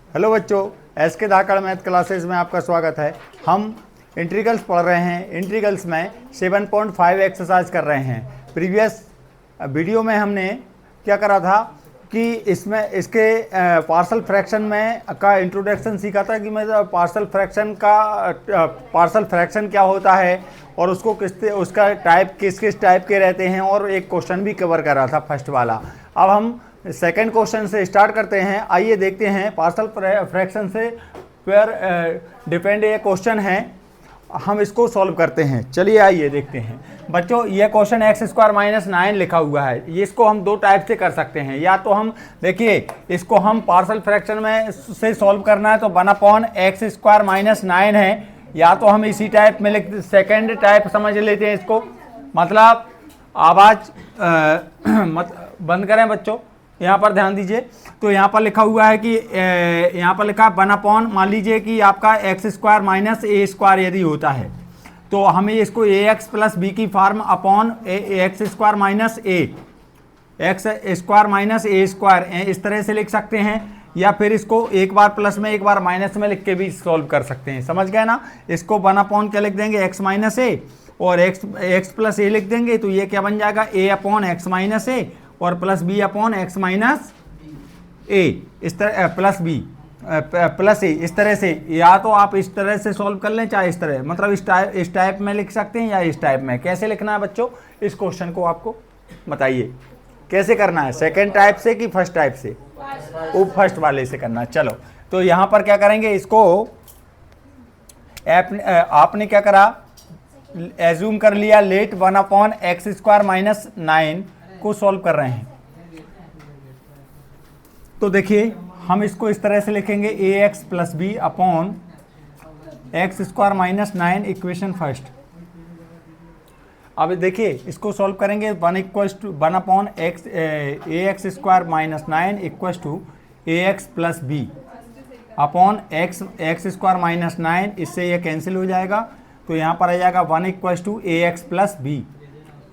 Hello बच्चों, S के धाकड़ math classes में आपका स्वागत है। हम इंटीग्रल्स पढ़ रहे हैं। इंटीग्रल्स में 7.5 एक्सरसाइज कर रहे हैं। प्रीवियस वीडियो में हमने क्या करा था कि इसमें इसके पार्शल फ्रैक्शन में का इंट्रोडक्शन सीखा था कि मैं पार्शल फ्रैक्शन क्या होता है और उसको उसका टाइप किस टाइप के रहते हैं, और एक क्वेश्चन भी कवर करा था फर्स्ट वाला। अब हम सेकंड क्वेश्चन से स्टार्ट करते हैं। आइए देखते हैं पार्शल फ्रैक्शन से वेयर डिपेंड ये क्वेश्चन है, हम इसको सॉल्व करते हैं। चलिए आइए देखते हैं बच्चों। ये क्वेश्चन x² - 9 लिखा हुआ है। ये इसको हम दो टाइप से कर सकते हैं। या तो हम देखिए, इसको हम पार्शल फ्रैक्शन में से सॉल्व करना है तो 1/x² - 9 है, या तो हम इसी टाइप में लिख, सेकेंड टाइप समझ लेते हैं इसको। मतलब आवाज़ बंद करें बच्चों, यहाँ पर ध्यान दीजिए। तो यहाँ पर लिखा हुआ है कि यहाँ पर लिखा 1/, मान लीजिए कि आपका x² - a² यदि होता है तो हमें इसको ax + b की फॉर्म अपॉन x² - a² इस तरह से लिख सकते हैं, या फिर इसको एक बार प्लस में एक बार माइनस में लिख के भी सॉल्व कर सकते हैं। समझ गए ना। इसको 1/ क्या लिख देंगे, x - a, और x + a लिख देंगे तो ये क्या बन जाएगा, a/x - a और प्लस b/x - a, इस तरह प्लस b प्लस a, इस तरह से। या तो आप इस तरह से सॉल्व कर लें, चाहे इस तरह, मतलब इस टाइप में लिख सकते हैं या इस टाइप में। कैसे लिखना है बच्चों, इस क्वेश्चन को आपको बताइए कैसे करना है, सेकेंड टाइप से कि फर्स्ट टाइप से? वो फर्स्ट वाले से करना है। चलो तो यहाँ पर क्या करेंगे, इसको आपने क्या करा, एज्यूम कर लिया लेट 1/x² - 9 को सॉल्व कर रहे हैं। तो देखिए हम इसको इस तरह से लिखेंगे, ax + b upon x² - 9 equation first. अब देखिए इसको सॉल्व करेंगे, 1/x² - 9 ax + b upon x² - 9, इससे ये कैंसिल हो जाएगा। तो यहाँ पर आ जाएगा 1 = ax + b,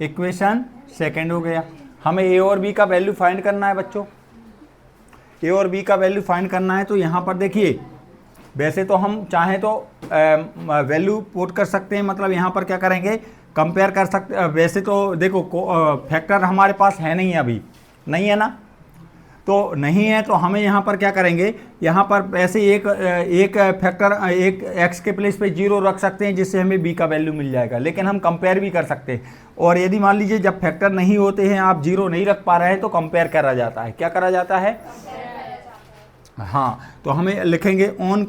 इक्वेशन सेकेंड हो गया। हमें a और b का वैल्यू फाइंड करना है बच्चों। a और b का वैल्यू फाइंड करना है तो यहाँ पर देखिए, वैसे तो हम चाहें तो वैल्यू पुट कर सकते हैं। मतलब यहाँ पर क्या करेंगे, कंपेयर कर सकते। वैसे तो देखो फैक्टर हमारे पास है नहीं, अभी नहीं है ना, तो नहीं है तो हमें यहाँ पर क्या करेंगे, यहाँ पर ऐसे एक फैक्टर, एक x के प्लेस पे 0 रख सकते हैं, जिससे हमें b का वैल्यू मिल जाएगा। लेकिन हम कंपेयर भी कर सकते हैं। और यदि मान लीजिए जब फैक्टर नहीं होते हैं, आप 0 नहीं रख पा रहे हैं, तो कंपेयर करा जाता है। क्या करा जाता है? हाँ, तो हमें लिखेंगे on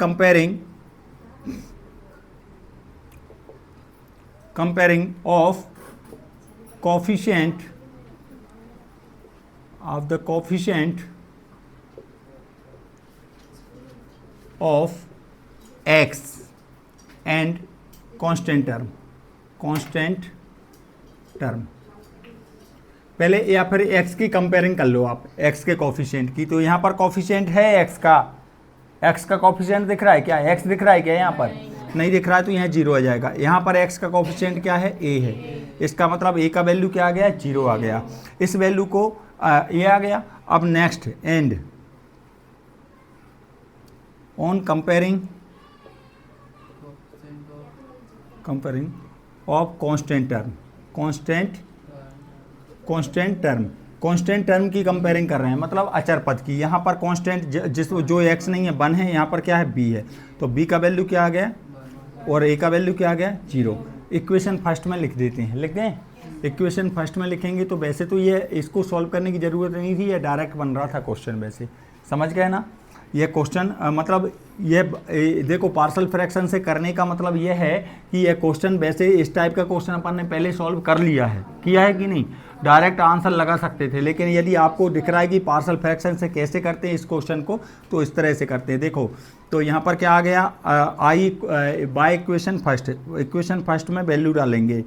comparing of coefficient of x and constant term पहले, या फिर x की कंपेयरिंग कर लो आप, x के कोफिशिएंट की। तो यहाँ पर कोफिशिएंट है x का कोफिशिएंट दिख रहा है क्या? x दिख रहा है क्या? यहाँ पर नहीं दिख रहा है तो यहाँ 0 आ जाएगा। यहाँ पर x का कोफिशिएंट क्या है? a है। इसका मतलब a का वैल्यू क्या आ गया? 0 आ गया। इस वैल्यू को ये आ गया। अब next and on comparing of constant term की कंपेयरिंग कर रहे हैं, मतलब अचर पद की। यहाँ पर कांस्टेंट जो x नहीं है 1 है, यहाँ पर क्या है? b है। तो b का वैल्यू क्या आ गया और a का वैल्यू क्या आ गया? 0। इक्वेशन फर्स्ट में लिख देते हैं, लिख दें। इक्वेशन फर्स्ट में लिखेंगे तो वैसे तो ये इसको सॉल्व करने की ज़रूरत नहीं थी, ये डायरेक्ट बन रहा था क्वेश्चन। वैसे समझ गए ना ये क्वेश्चन, मतलब ये देखो पार्शल फ्रैक्शन से करने का मतलब ये है कि ये क्वेश्चन वैसे इस टाइप का क्वेश्चन अपन ने पहले सॉल्व कर लिया है, किया है कि नहीं। डायरेक्ट आंसर लगा सकते थे, लेकिन यदि आपको दिख रहा है कि पार्शल फ्रैक्शन से कैसे करते हैं इस क्वेश्चन को, तो इस तरह से करते हैं। देखो तो यहाँ पर क्या आ गया, बाय इक्वेशन फर्स्ट में वैल्यू डालेंगे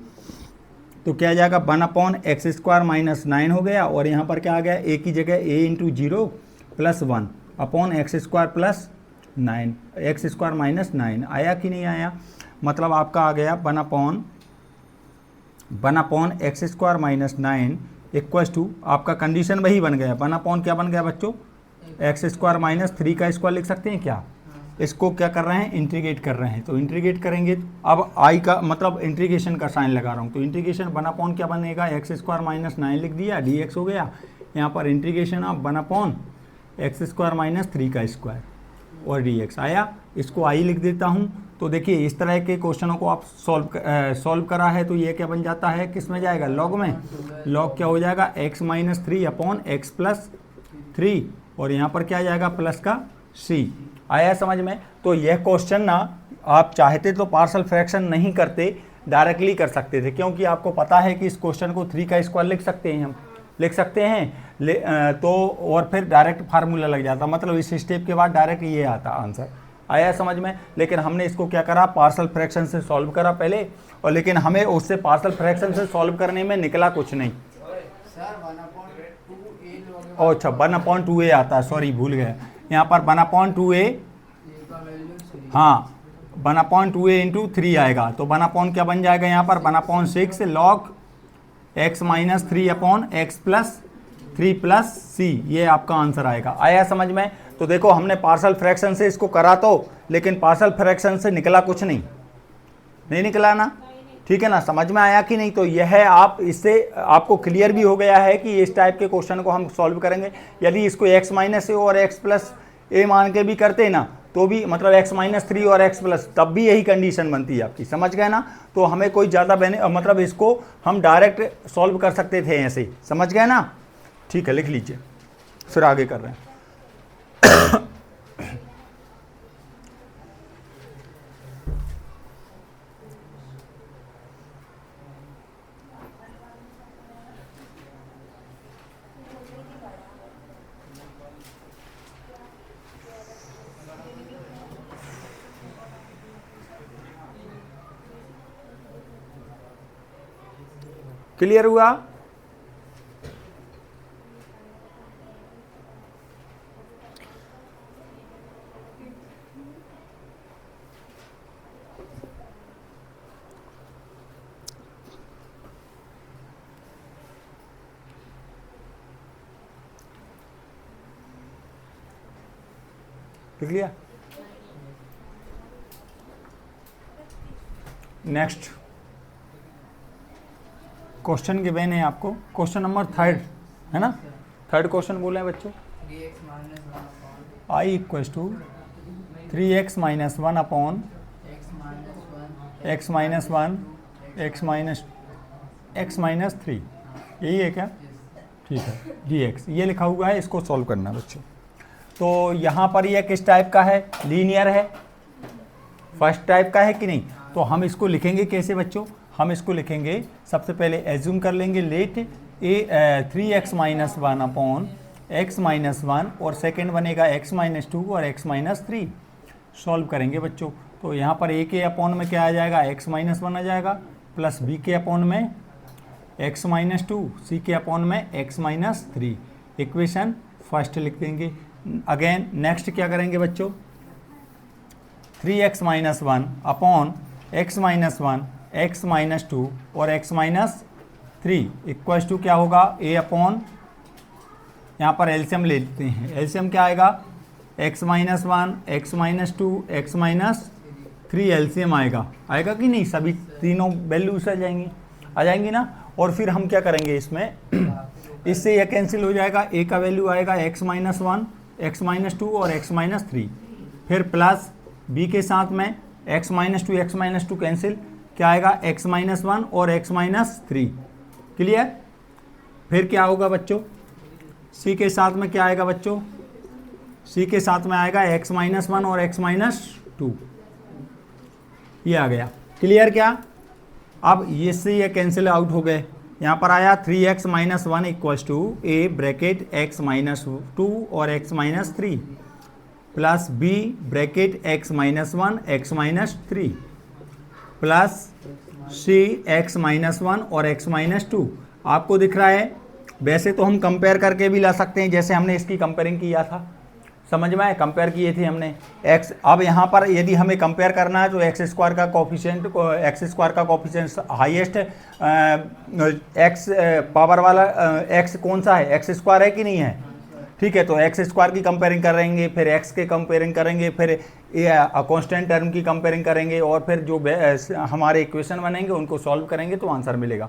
तो क्या आ जाएगा, 1/x² - 9 हो गया। और यहाँ पर क्या आ गया, a की जगह a × 0 + 1 अपॉन x² + 9, x² - 9 आया कि नहीं आया। मतलब आपका आ गया 1/x² - 9 इक्वल्स टू, आपका कंडीशन वही बन गया। 1/ क्या बन गया बच्चों? एक्स स्क्वायर माइनस 3 का स्क्वायर लिख सकते हैं क्या? इसको क्या कर रहे हैं, इंटीग्रेट कर रहे हैं। तो इंटीग्रेट करेंगे, अब आई का मतलब इंटीग्रेशन का साइन लगा रहा हूँ, तो इंटीग्रेशन 1/, क्या बनेगा, एक्स स्क्वायर माइनस 9 लिख दिया, डी एक्स हो गया। यहाँ पर integration of 1/, x square minus 3 का स्क्वायर और डी एक्स आया। इसको आई लिख देता हूँ। तो देखिए इस तरह के क्वेश्चनों को आप सॉल्व करा है तो ये क्या बन जाता है, किस में जाएगा, लॉग में। लॉग क्या हो जाएगा, x minus 3 upon x plus 3, और यहाँ पर क्या जाएगा, प्लस का सी। आया समझ में? तो यह क्वेश्चन ना आप चाहते तो पार्शियल फ्रैक्शन नहीं करते, डायरेक्टली कर सकते थे, क्योंकि आपको पता है कि इस क्वेश्चन को 3 का स्क्वायर लिख सकते हैं, हम लिख सकते हैं तो और फिर डायरेक्ट फार्मूला लग जाता, मतलब इस स्टेप के बाद डायरेक्ट ये आता आंसर। आया समझ में? लेकिन हमने इसको क्या करा, पार्शियल फ्रैक्शन से सॉल्व करा पहले, और लेकिन हमें उससे पार्शियल फ्रैक्शन से सॉल्व करने में निकला कुछ नहीं। ओ अच्छा 1/2a आता है, सॉरी भूल गया, यहाँ पर 1/2a, हाँ 1/2a इंटू 3 आएगा, तो 1 क्या बन जाएगा यहाँ पर, 1/6 log x minus 3 upon x plus 3 plus C, ये आपका आंसर आएगा। आया समझ में? तो देखो हमने पार्शियल फ्रैक्शन से इसको करा तो, लेकिन पार्शियल फ्रैक्शन से निकला कुछ नहीं निकला ना, ठीक है ना, समझ में आया कि नहीं? तो यह है, आप इससे आपको क्लियर भी हो गया है कि इस टाइप के क्वेश्चन को हम सॉल्व करेंगे। यदि इसको x माइनस ए और x प्लस ए मान के भी करते ना, तो भी मतलब x माइनस 3 और x प्लस, तब भी यही कंडीशन बनती है आपकी, समझ गए ना? तो हमें कोई ज़्यादा मतलब इसको हम डायरेक्ट सॉल्व कर सकते थे ऐसे, समझ गए ना? ठीक है, लिख लीजिए, फिर आगे कर रहे हैं। क्लियर हुआ? लिख लिया? नेक्स्ट क्वेश्चन गिवन है आपको, क्वेश्चन नंबर 3 है ना, 3rd क्वेश्चन बोले हैं बच्चों, I equals to 3x minus 1 upon x minus 1 x minus 3, यही है क्या? ठीक है, dx ये लिखा हुआ है, इसको सॉल्व करना बच्चों। तो यहाँ पर यह किस टाइप का है, लीनियर है, फर्स्ट टाइप का है कि नहीं? तो हम इसको लिखेंगे कैसे बच्चों, हम इसको लिखेंगे, सबसे पहले एज्यूम कर लेंगे, let 3x minus 1 upon x minus 1, और सेकेंड बनेगा x माइनस 2 और x माइनस 3। सॉल्व करेंगे बच्चों, तो यहाँ पर a के अपॉन में क्या आ जाएगा, x माइनस 1 आ जाएगा, प्लस b के अपॉन में x माइनस 2, c के अपॉन में x माइनस 3। इक्वेशन फर्स्ट लिख देंगे। अगेन नेक्स्ट क्या करेंगे बच्चों, 3x minus 1 upon x minus 1, x minus 2 और x माइनस 3 इक्वल्स टू क्या होगा, a अपॉन, यहाँ पर एलसीएम ले लेते हैं, एलसीएम क्या आएगा, x minus 1, x minus 2, x minus 3 LCM आएगा कि नहीं? सभी तीनों वैल्यूज आ जाएंगी ना। और फिर हम क्या करेंगे इसमें, इससे यह कैंसिल हो जाएगा, a का वैल्यू आएगा x माइनस 1, x माइनस 2 और x माइनस 3, फिर प्लस b के साथ में x माइनस 2 कैंसिल, क्या आएगा, x माइनस 1 और x माइनस 3। क्लियर? फिर क्या होगा बच्चों, c के साथ में क्या आएगा बच्चों, c के साथ में आएगा x माइनस 1 और x माइनस 2, ये आ गया। क्लियर क्या? अब ये से ये कैंसिल आउट हो गए, यहाँ पर आया 3x minus 1 equals to a bracket x minus 2 और x minus 3 plus b bracket x minus 1 x minus 3 plus c x minus 1 और x माइनस 2। आपको दिख रहा है? वैसे तो हम कंपेयर करके भी ला सकते हैं, जैसे हमने इसकी कंपेयरिंग किया था, समझ में आए, कंपेयर किए थे हमने x। अब यहाँ पर यदि हमें कंपेयर करना है तो एक्स स्क्वायर का कोफिशिएंट हाईएस्ट x पावर वाला x कौन सा है, x स्क्वायर है कि नहीं है? ठीक है, तो एक्स स्क्वायर की कंपेयरिंग करेंगे, फिर एक्स के कंपेयरिंग करेंगे, फिर कांस्टेंट टर्म की कंपेयरिंग करेंगे, और फिर जो हमारे इक्वेशन बनेंगे उनको सॉल्व करेंगे तो आंसर मिलेगा।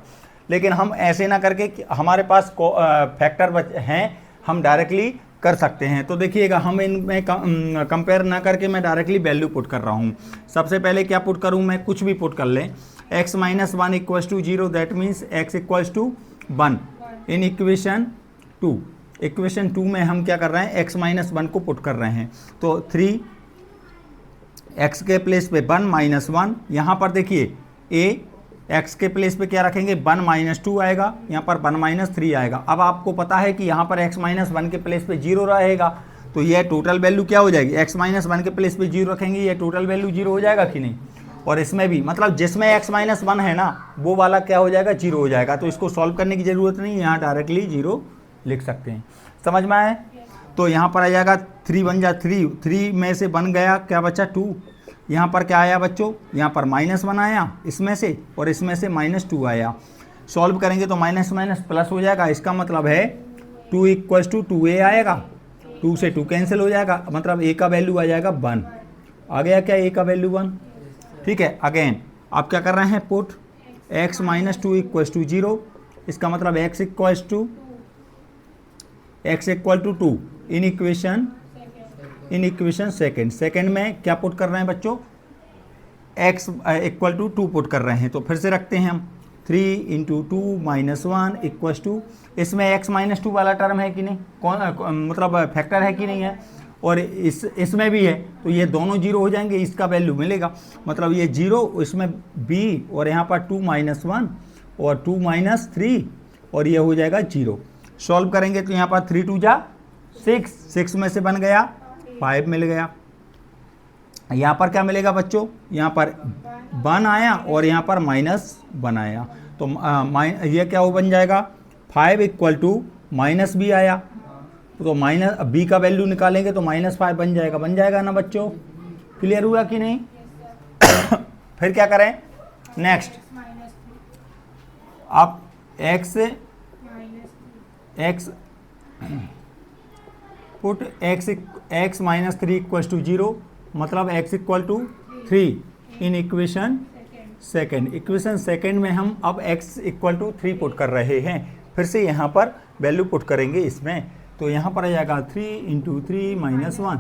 लेकिन हम ऐसे ना करके, हमारे पास फैक्टर हैं, हम डायरेक्टली कर सकते हैं। तो देखिएगा, हम इनमें कंपेयर ना करके मैं डायरेक्टली वैल्यू पुट कर रहा हूँ। सबसे पहले क्या पुट करूँ मैं, कुछ भी पुट कर लें। x minus 1 equals to 0, that means x equals to 1 in equation 2। Equation 2 में हम क्या कर रहे हैं, x माइनस 1 को पुट कर रहे हैं। तो 3 x के प्लेस पे 1 माइनस 1, यहाँ पर देखिए a x के प्लेस पे क्या रखेंगे, 1 माइनस 2 आएगा, यहाँ पर 1 माइनस 3 आएगा। अब आपको पता है कि यहाँ पर x माइनस 1 के प्लेस पे 0 रहेगा, तो यह टोटल वैल्यू क्या हो जाएगी, x माइनस 1 के प्लेस पे 0 रखेंगे, ये टोटल वैल्यू 0 हो जाएगा कि नहीं। और इसमें भी मतलब जिसमें x माइनस 1 है ना, वो वाला क्या हो जाएगा, 0 हो जाएगा। तो इसको सॉल्व करने की ज़रूरत नहीं, यहाँ डायरेक्टली 0 लिख सकते हैं। समझ में आए? तो यहाँ पर आ जाएगा 3 बन जा 3 में से बन गया, क्या बचा 2। यहाँ पर क्या आया बच्चों, यहाँ पर -1 आया इसमें से, और इसमें से -2 आया। सॉल्व करेंगे तो माइनस माइनस प्लस हो जाएगा, इसका मतलब है 2 इक्वल्स टू 2a आएगा, 2 से 2 कैंसिल हो जाएगा, मतलब a का वैल्यू आ जाएगा 1। आ गया क्या a का वैल्यू 1। ठीक है, अगेन आप क्या कर रहे हैं, put x minus 2 equals to 0, इसका मतलब x equal to 2 in equation second में क्या पुट कर रहे हैं बच्चों, x इक्वल टू 2 पुट कर रहे हैं। तो फिर से रखते हैं हम, 3 इंटू 2 माइनस 1 इक्वल्स टू, इसमें x माइनस 2 वाला टर्म है कि नहीं, मतलब फैक्टर है कि नहीं है, और इसमें भी है, तो ये दोनों 0 हो जाएंगे, इसका वैल्यू मिलेगा, मतलब ये 0, इसमें b, और यहाँ पर 2 माइनस 1 और 2 माइनस 3, और ये हो जाएगा 0। सॉल्व करेंगे तो यहाँ पर 3 2 जा 6 में से बन गया 5 मिल गया। यहाँ पर क्या मिलेगा बच्चों, यहाँ पर 1 आया और यहाँ पर -1 आया, तो ये क्या वो बन जाएगा, 5 इक्वल टू माइनस b आया, तो माइनस b का वैल्यू निकालेंगे तो -5 बन जाएगा ना बच्चों। क्लियर हुआ कि नहीं? फिर क्या करें, नेक्स्ट आप x put x minus 3 equals to 0, मतलब x equal to 3 in equation second में हम अब x इक्वल टू 3 पुट कर रहे हैं। फिर से यहाँ पर वैल्यू पुट करेंगे इसमें, तो यहाँ पर आ जाएगा 3 इंटू 3 माइनस 1,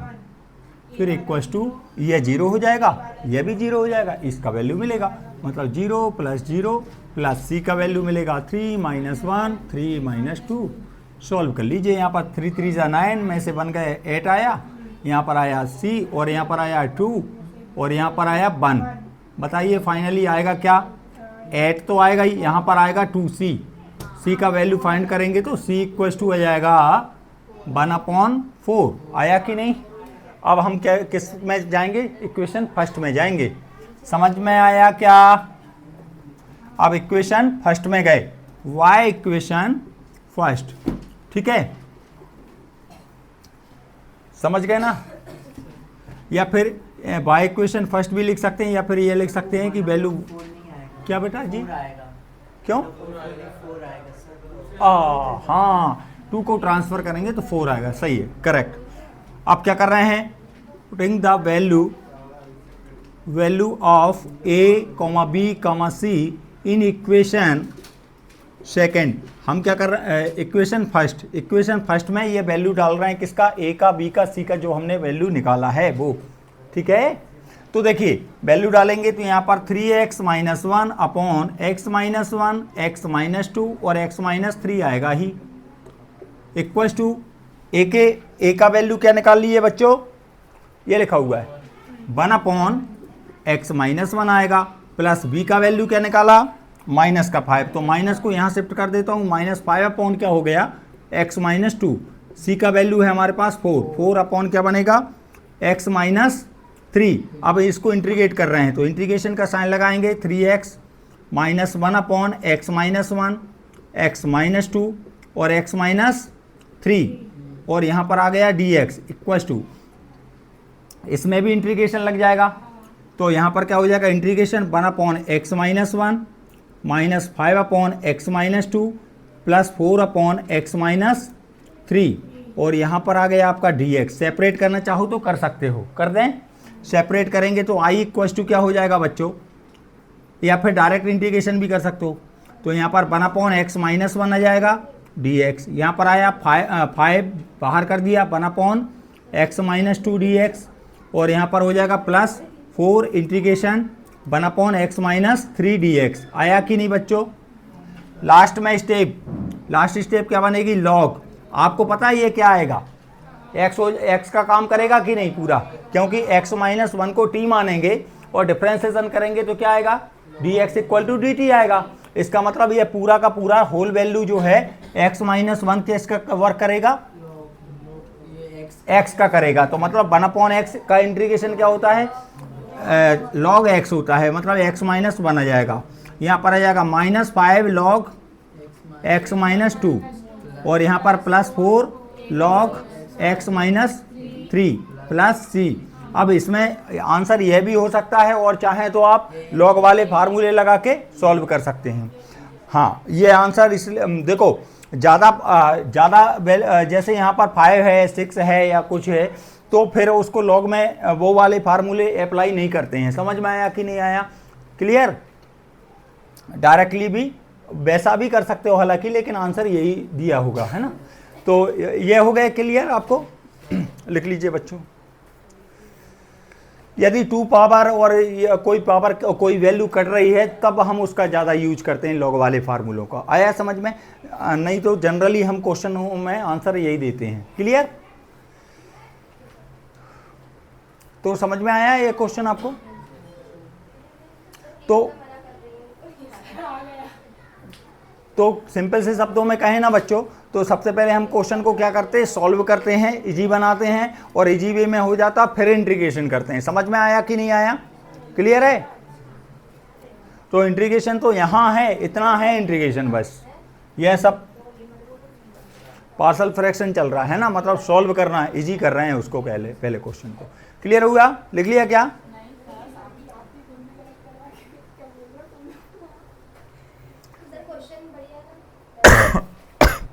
फिर इक्वल्स टू, ये 0 हो जाएगा, ये भी 0 हो जाएगा, इसका वैल्यू मिलेगा, मतलब 0 प्लस 0 प्लस c का वैल्यू मिलेगा 3 माइनस 1 3 माइनस 2। सॉल्व कर लीजिए, यहाँ पर 3 3 जा 9 में से बन गए 8 आया, यहाँ पर आया c, और यहाँ पर आया 2, और यहाँ पर आया 1। बताइए फाइनली आएगा क्या, 8 तो आएगा ही, यहाँ पर आएगा 2c, c का वैल्यू फाइंड करेंगे तो c इक्वल्स टू आ जाएगा 1/4। आया कि नहीं? अब हम क्या किस में जाएंगे, इक्वेशन फर्स्ट में जाएंगे। समझ में आया क्या? अब इक्वेशन फर्स्ट में गए, y इक्वेशन फर्स्ट, ठीक है, समझ गए ना। या फिर y इक्वेशन फर्स्ट भी लिख सकते हैं, या फिर ये लिख सकते हैं कि वैल्यू क्या बेटा जी, क्यों, हाँ 2 को ट्रांसफर करेंगे तो 4 आएगा, सही है, करेक्ट। अब क्या कर रहे हैं, putting the value of a, b, c in equation second. हम क्या कर रहे हैं, इक्वेशन फर्स्ट में ये वैल्यू डाल रहे हैं, किसका, a का, b का, c का, जो हमने वैल्यू निकाला है वो, ठीक है। तो देखिए वैल्यू डालेंगे तो यहाँ पर 3x minus 1 upon x minus 1, x minus 2 और x माइनस 3 आएगा ही, इक्वल्स टू a का वैल्यू क्या निकाल लिए बच्चों, ये लिखा हुआ है 1 अपॉन x माइनस 1 आएगा, प्लस b का वैल्यू क्या निकाला, माइनस का 5, तो माइनस को यहाँ शिफ्ट कर देता हूँ, -5 अपॉन क्या हो गया, x माइनस 2, c का वैल्यू है हमारे पास 4 अपॉन क्या बनेगा, x माइनस 3। अब इसको इंटीग्रेट कर रहे हैं तो इंटीग्रेशन का साइन लगाएंगे, 3x minus 1 upon x minus 1, x minus 2 और x माइनस 3, और यहाँ पर आ गया dx इक्वल्स टू, इसमें भी इंटीग्रेशन लग जाएगा, तो यहाँ पर क्या हो जाएगा, integration 1 upon x minus 1 minus 5 upon x minus 2 plus 4 upon x minus 3, और यहाँ पर आ गया आपका dx। सेपरेट करना चाहो तो कर सकते हो, कर दें। सेपरेट करेंगे तो i इक्वल्स टू क्या हो जाएगा बच्चों, या फिर डायरेक्ट इंटीग्रेशन भी कर सकते हो। तो यहाँ पर 1/x-1 आ जाएगा dx। यहाँ पर आया 5 बाहर कर दिया, 1/x-2 dx। और यहाँ पर हो जाएगा +4 इंटीग्रेशन 1/x-3 dx। आया कि नहीं बच्चों। लास्ट स्टेप क्या बनेगी, लॉग। आपको पता है ये क्या आएगा, x का काम करेगा कि नहीं पूरा, क्योंकि x-1 को t मानेंगे और डिफरेंशिएशन करेंगे तो क्या आएगा, dx इक्वल टू dt आएगा। इसका मतलब ये पूरा का पूरा होल वैल्यू जो है x-1 के इसका वर्क करेगा, x का करेगा। तो मतलब 1/x का इंटीग्रेशन क्या होता है, log x होता है, मतलब x-1 आ जाएगा। यहाँ पर आ जाएगा -5 log x-2 और यहाँ पर +4 log x-3 प्लस c। अब इसमें आंसर यह भी हो सकता है और चाहें तो आप लॉग वाले फार्मूले लगा के सॉल्व कर सकते हैं। हाँ, ये आंसर इसलिए देखो ज़्यादा जैसे यहाँ पर 5 है 6 है या कुछ है तो फिर उसको लॉग में वो वाले फार्मूले अप्लाई नहीं करते हैं। समझ में आया कि नहीं आया, क्लियर। डायरेक्टली भी वैसा भी कर सकते हो हालांकि, लेकिन आंसर यही दिया होगा, है ना। तो ये हो गया क्लियर, आपको लिख लीजिए बच्चों। यदि 2 पावर और कोई वैल्यू कट रही है तब हम उसका ज़्यादा यूज करते हैं लॉग वाले फार्मूलों का। आया समझ में, नहीं तो जनरली हम क्वेश्चनों में आंसर यही देते हैं, क्लियर। तो समझ में आया ये क्वेश्चन आपको। तो सिंपल से शब्दों में कहें ना बच्चों, तो सबसे पहले हम क्वेश्चन को क्या करते हैं, सॉल्व करते हैं, इजी बनाते हैं और इजी वे में हो जाता फिर इंटीग्रेशन करते हैं। समझ में आया कि नहीं आया, क्लियर है। तो इंटीग्रेशन तो यहाँ है, इतना है इंटीग्रेशन, बस यह सब पार्शियल फ्रैक्शन चल रहा है ना, मतलब सॉल्व करना है, इजी कर रहे हैं उसको पहले क्वेश्चन को। क्लियर हुआ, लिख लिया क्या।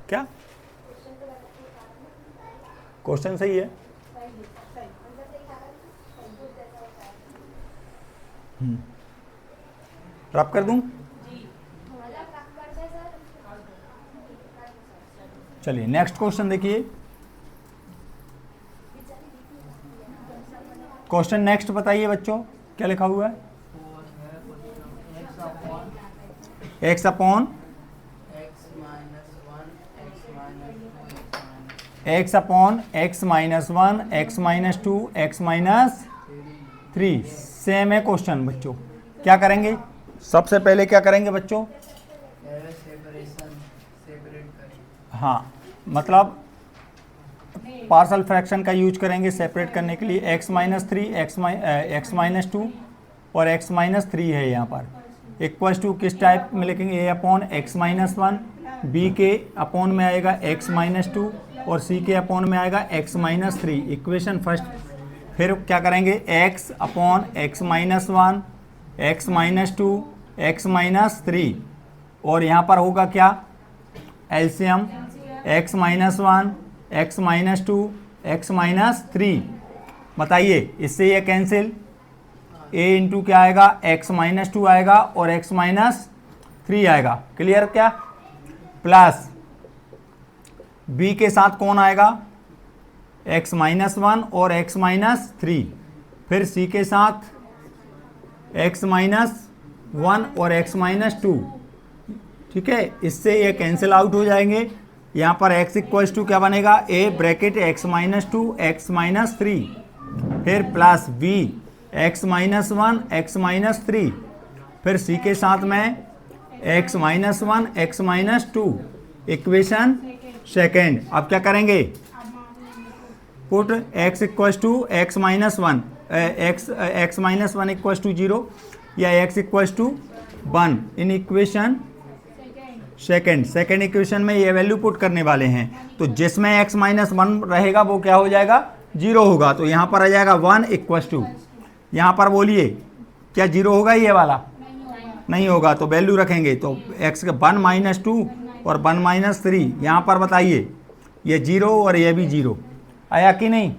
क्या क्वेश्चन सही है। रब कर दूं, चलिए नेक्स्ट क्वेश्चन देखिए। क्वेश्चन नेक्स्ट बताइए बच्चों, क्या लिखा हुआ है। x/(x -1 x -2 x -3 सेम है क्वेश्चन बच्चों। क्या करेंगे, सबसे पहले क्या करेंगे बच्चों, हाँ मतलब पार्शियल फ्रैक्शन का यूज करेंगे सेपरेट करने के लिए। x -3 x -2 और x -3 है यहाँ पर इक्वल्स टू किस टाइप में लिखेंगे, a/(x-1) b के अपॉन में आएगा x -2 और c के अपॉन में आएगा x -3। इक्वेशन फर्स्ट, फिर क्या करेंगे x/(x-1) x -2 x -3 और यहाँ पर होगा क्या एलसीएम x -1 x -2 x -3। बताइए इससे ये कैंसिल, a इंटू क्या आएगा x -2 आएगा और x -3 आएगा, क्लियर क्या। प्लस b के साथ कौन आएगा x -1 और x -3, फिर c के साथ x -1 और x -2, ठीक है। इससे ये कैंसिल आउट हो जाएंगे। यहाँ पर x इक्वल्स टू क्या बनेगा, a ब्रैकेट x -2 x -3 फिर प्लस b x -1 x -3 फिर c के साथ में x -1 x -2। Equation second. अब क्या करेंगे, put x equals to x -1 x -1 equals to 0 या x equals to 1 in equation second equation में ये वैल्यू पुट करने वाले हैं। तो जिसमें x -1 रहेगा वो क्या हो जाएगा, 0 होगा। तो यहाँ पर आ जाएगा 1 इक्वल्स टू, यहाँ पर बोलिए क्या 0 होगा, ये वाला नहीं होगा तो वैल्यू रखेंगे। तो x का 1 -2 और 1 -3 यहाँ पर बताइए ये 0 और ये भी 0 आया कि नहीं,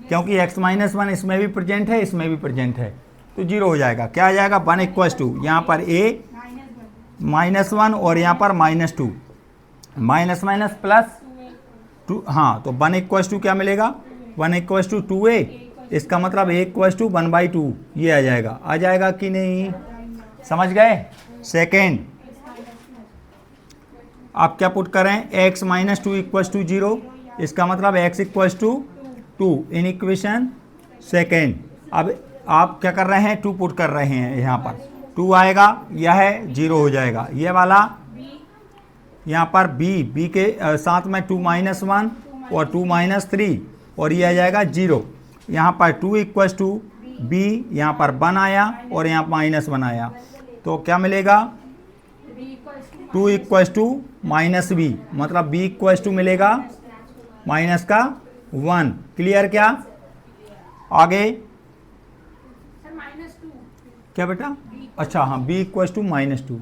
क्योंकि x माइनस 1 इसमें भी प्रेजेंट है, इसमें भी प्रेजेंट है, तो 0 हो जाएगा। क्या आ जाएगा, 1 इक्वल्स टू यहाँ पर a -1 और यहाँ पर -2, माइनस माइनस प्लस 2, हाँ, तो 1 इक्वल्स टू क्या मिलेगा, 1 इक्वल्स टू 2a, इसका मतलब a इक्वल्स टू 1/2, ये आ जाएगा कि नहीं, समझ गए। सेकेंड, आप क्या पुट करें, x माइनस 2 इक्वल्स टू 0, इसका मतलब x equals to 2 in equation second. अब आप क्या कर रहे हैं, 2 पुट कर रहे हैं, यहाँ पर 2 आएगा, यह 0 हो जाएगा, ये वाला यहाँ पर b के साथ में 2 - 1 और 2 - 3 और ये आ जाएगा 0। यहाँ पर 2 इक्वल्स टू b, यहाँ पर 1 आया और यहाँ -1 आया, तो क्या मिलेगा, 2 इक्वल्स टू -b, मतलब b इक्वल्स टू मिलेगा माइनस का 1। क्लियर क्या, आगे क्या बेटा, अच्छा हाँ, b इक्वल्स टू -2,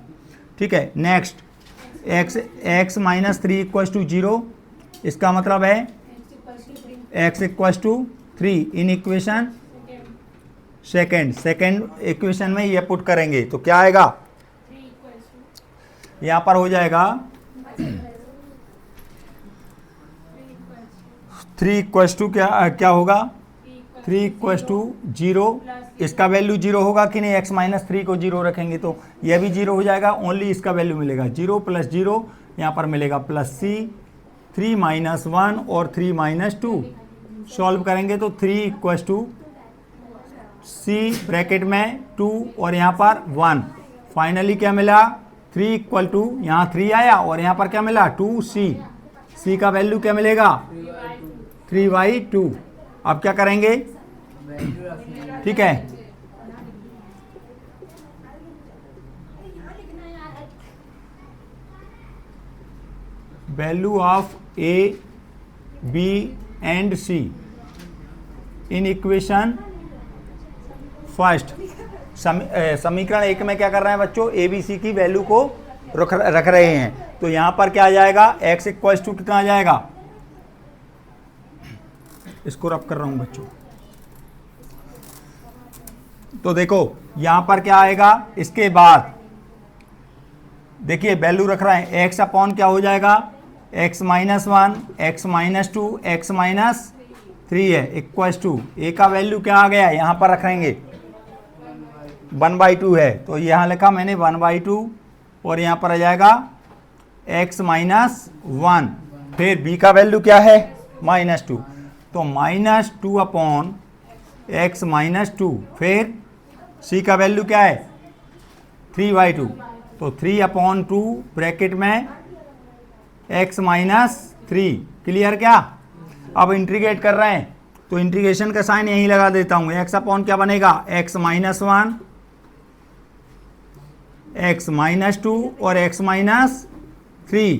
ठीक है। Next, x minus 3 equals to 0, इसका मतलब है x equals to 3 in equation second equation में ये पुट करेंगे तो क्या आएगा, यहाँ पर हो जाएगा 3 इक्वल्स टू क्या होगा, 3 इक्वल्स टू 0, इसका वैल्यू 0 होगा कि नहीं, x माइनस 3 को 0 रखेंगे तो यह भी 0 हो जाएगा, ओनली इसका वैल्यू मिलेगा 0 + 0, यहाँ पर मिलेगा +c, 3 - 1 और 3 - 2, सॉल्व करेंगे तो 3 इक्वल्स टू c ब्रैकेट में 2 और यहाँ पर 1, फाइनली क्या मिला, 3 इक्वल टू यहाँ 3 आया और यहाँ पर क्या मिला 2c, c का वैल्यू क्या मिलेगा 3/2। अब क्या करेंगे, ठीक है, value of a, b and c in equation first. समीकरण 1 में क्या कर रहे हैं बच्चों, a b c की वैल्यू को रख रहे हैं, तो यहाँ पर क्या आ जाएगा, x इक्वल्स टू कितना आ जाएगा, इसको रब कर रहा हूँ बच्चों, तो देखो यहाँ पर क्या आएगा, इसके बाद देखिए वैल्यू रख रहे हैं, x अपॉन क्या हो जाएगा, x minus 1, x minus 2, x minus 3 है, इक्वल्स टू a का वैल्यू क्या आ गया, यहाँ पर रखेंगे 1/2 है, तो यहाँ लिखा मैंने 1/2 और यहाँ पर आ जाएगा x माइनस 1, फिर b का वैल्यू क्या है -2, तो -2 अपॉन x माइनस 2, फिर c का वैल्यू क्या है 3/2, तो 3/2 ब्रैकेट में x माइनस 3। क्लियर क्या, अब इंटीग्रेट कर रहे हैं तो इंटीग्रेशन का साइन यहीं लगा देता हूँ, x अपॉन क्या बनेगा, x माइनस 1, x माइनस 2 और x माइनस 3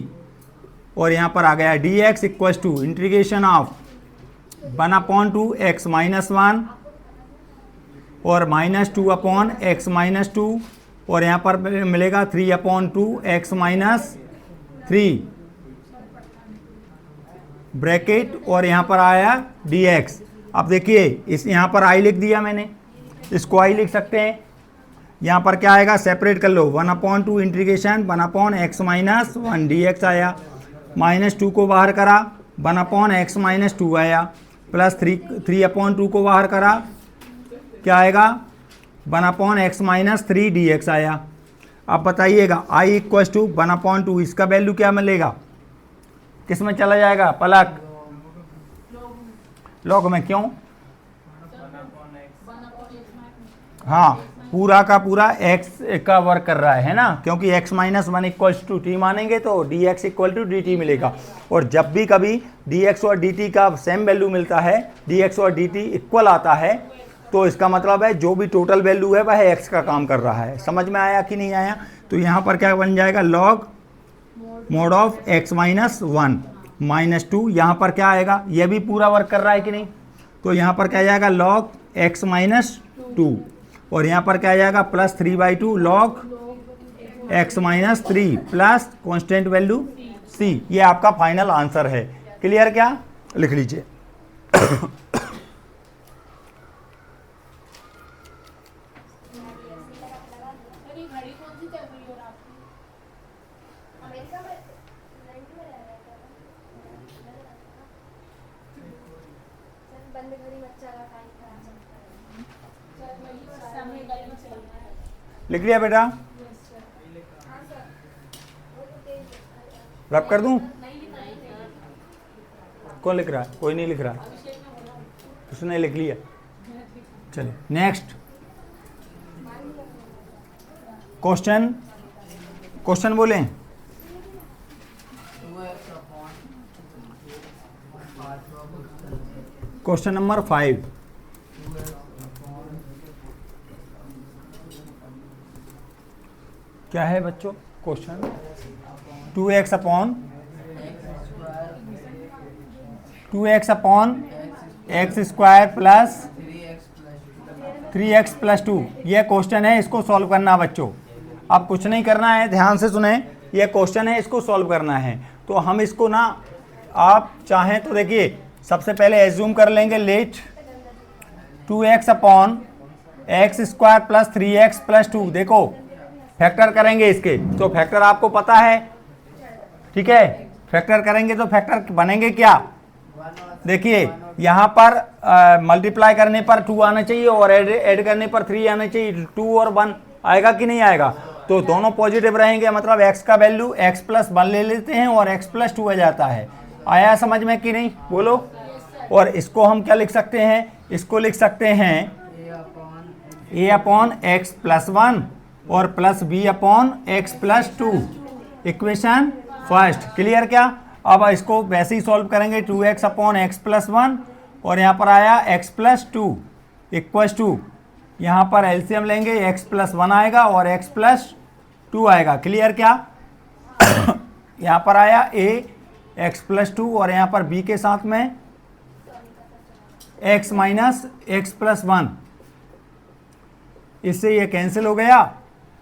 और यहाँ पर आ गया dx equals to integration of 1/2 x minus 1 और -2 अपॉन x माइनस 2 और यहाँ पर मिलेगा 3/2 x माइनस 3 ब्रैकेट और यहाँ पर आया dx। अब देखिए इस यहाँ पर i लिख दिया मैंने, इसको i लिख सकते हैं, यहाँ पर क्या आएगा, सेपरेट कर लो, 1/2 इंटीग्रेशन 1/x माइनस 1 dx आया, -2 को बाहर करा 1/x माइनस 2 आया, प्लस 3/2 को बाहर करा क्या आएगा 1/x माइनस 3 dx आया। अब बताइएगा i इक्वल्स टू 1/2, इसका वैल्यू क्या मिलेगा, किस में चला जाएगा, पलक लॉग में, क्यों, हाँ पूरा का पूरा x का वर्क कर रहा है ना, क्योंकि x minus 1 equals to t मानेंगे तो dx इक्वल टू dt मिलेगा, और जब भी कभी dx और dt का सेम वैल्यू मिलता है, dx और dt इक्वल आता है, तो इसका मतलब है जो भी टोटल वैल्यू है वह x का काम कर रहा है। समझ में आया कि नहीं आया, तो यहाँ पर क्या बन जाएगा, log mode of x minus 1 -2, यहाँ पर क्या आएगा, यह भी पूरा वर्क कर रहा है कि नहीं, तो यहाँ पर क्या जाएगा लॉग x माइनस 2 और यहाँ पर क्या आ जाएगा +3/2 log x minus 3 plus constant value c। ये आपका फाइनल आंसर है। क्लियर क्या, लिख लीजिए। लिख लिया बेटा, रब कर दूं? कौन लिख रहा है? कोई नहीं लिख रहा, उसने लिख लिया। चलिए नेक्स्ट क्वेश्चन, क्वेश्चन बोलें। क्वेश्चन नंबर 5, क्या है बच्चों question? 2x upon x square plus 3x plus 2, ये क्वेश्चन है, इसको सॉल्व करना है बच्चों। अब कुछ नहीं करना है, ध्यान से सुने, ये क्वेश्चन है, इसको सॉल्व करना है। तो हम इसको ना, आप चाहें तो देखिए, सबसे पहले एज्यूम कर लेंगे let 2x upon x square plus 3x plus 2। देखो फैक्टर करेंगे इसके, तो फैक्टर आपको पता है, ठीक है। फैक्टर करेंगे तो फैक्टर बनेंगे क्या, देखिए यहाँ पर मल्टीप्लाई करने पर 2 आना चाहिए और ऐड करने पर 3 आना चाहिए। 2 और 1 आएगा कि नहीं आएगा? तो दोनों पॉजिटिव रहेंगे, मतलब x का वैल्यू x प्लस 1 ले लेते हैं और x प्लस 2 आ जाता है। आया समझ में कि नहीं, बोलो। और इसको हम क्या लिख सकते हैं, इसको लिख सकते हैं a अपॉन एक्स प्लस 1 और plus b upon x plus 2, equation first. Clear क्या? अब इसको वैसे ही सॉल्व करेंगे, 2x अपॉन एक्स प्लस 1 और यहाँ पर आया x प्लस 2 इक्वस टू, यहाँ पर एलसीएम लेंगे, x प्लस 1 आएगा और x प्लस 2 आएगा। क्लियर क्या? यहाँ पर आया a x प्लस 2 और यहाँ पर b के साथ में x माइनस एक्स प्लस 1, इससे ये कैंसिल हो गया।